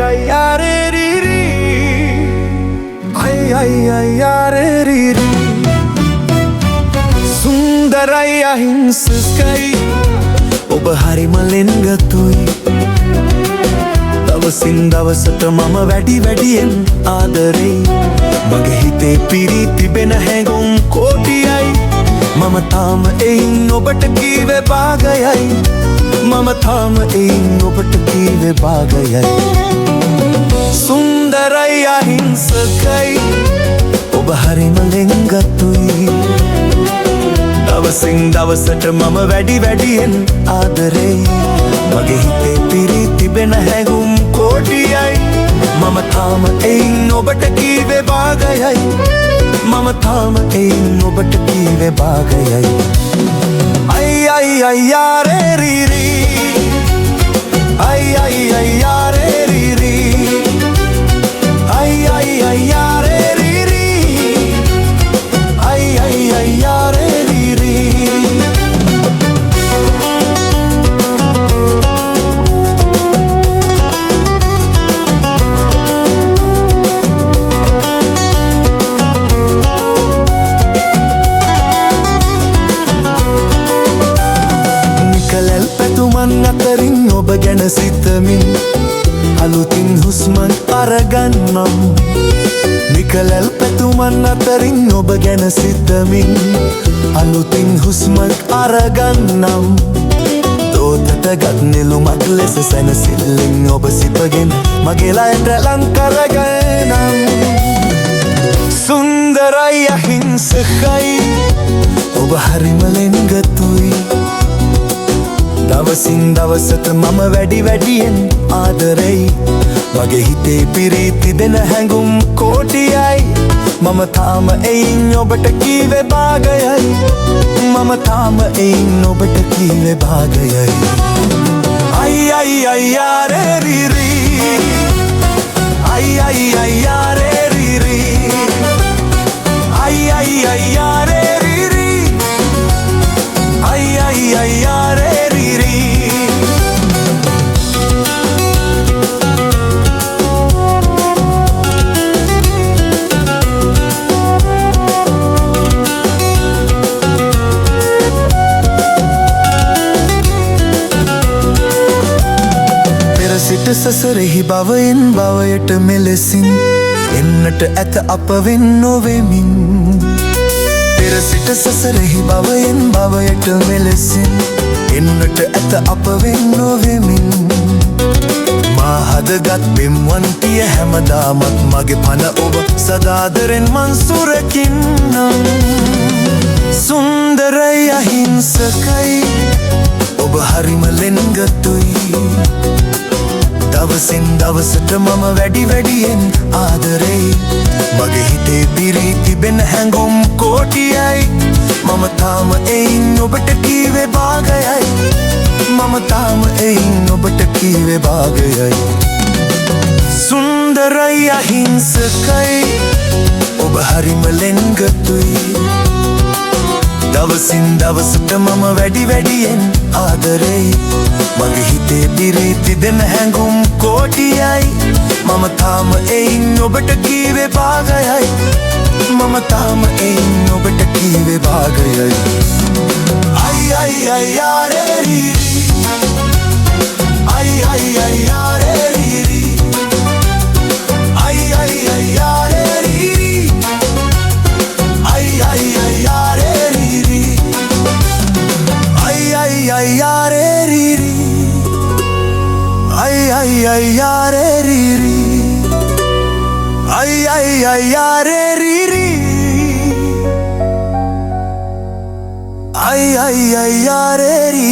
ay yare ri ri. Ay yare ri ri. Sundarai ahinskai oba harima lengatuyi. දවසින් දවසට මම වැඩි වැඩියෙන් ආදරෙයි. මගේ හිතේ පිරී තිබෙන හැඟුම් කෝටියයි. මම තාම එයින් ඔබට කීවේ භාගයයි. මම තාම එයින් ඔබට කීවේ භාගයයි. සුන්දරයි අහිංසකයි ඔබ හරිම ලෙන්ගතුයි. දවසින් දවසට මම වැඩි වැඩියෙන් ආදරෙයි. මගේ හිතේ පිරී තිබෙන හැඟුම් කෝටියයි. මම තාම එයින් ඔබට කීවේ භාගයයි. මම තාම එයින් ඔබට කීවේ භාගයයි. ay yare ri ri. ay yare ri ri. ay yare ri ri. ay yare ri ri. මන් අතරින් ඔබ ගැන සිතමින් අලුතින් හුස්මක් අරගන්නම්. නිකලල් පැතුමන් අතරින් ඔබ ගැන සිතමින් අලුතින් හුස්මක් අරගන්නම්. දෝතට ගත් නෙළුමක් ලෙස සැනසිල්ලෙන් ඔබ සිපගෙන මගේ ලයට ලං කරගන්නම්. සුන්දරයි අහිංසකයි ඔබ හරිම ලෙන්ගතුයි. දවසින් දවසට මම වැඩි වැඩියෙන් ආදරෙයි. මගේ හිතේ පිරී තිබෙන හැඟුම් කෝටියයි. මම තාම එයින් ඔබට කීවේ භාගයයි. මම තාම එයින් ඔබට කීවේ භාගයයි. ay yare ri ri. ay yare ri ri. ay yare ri ri. ay yare ri ri. සිට සසරෙහි භවයෙන් භවයට මෙලෙසින් එන්නට ඇත අප වෙන් නොවෙමින්. පෙර සිට සසරෙහි භවයෙන් භවයට මෙලෙසින් එන්නට ඇත අප වෙන් නොවෙමින්. මා හදගත් පෙම්වන්තිය හැමදාමත් මගේ පන ඔබ සදාදරෙන් මං සුරකින්නම්. සුන්දරයි අහිංසකයි ඔබ හරිම ලෙන්ගතුයි. දවසින් දවසට මම වැඩි වැඩියෙන් ආදරෙයි. මගේ හිතේ පිරී තිබෙන හැඟුම් කෝටියයි. මම තාම එයින් ඔබට කීවේ භාගයයි. මම තාම එයින් ඔබට කීවේ භාගයයි. සුන්දරයි අහිංසකයි ඔබ හරිම ලෙන්ගතුයි. දවසින් දවසට මම වැඩි වැඩියෙන් ආදරෙයි. මගේ හිතේ පිරී තිබෙන හැඟුම් කෝටියයි. මම තාම එයින් ඔබට කීවේ භාගයයි. මම තාම එයින් ඔබට කීවේ භාගයයි. ay yare ri ri. ay yare ri ri. ay yare ri ri. ay yare ri ri. ay yare ri ri. ay yare ri ri. ay yare ri ri. ay yare ri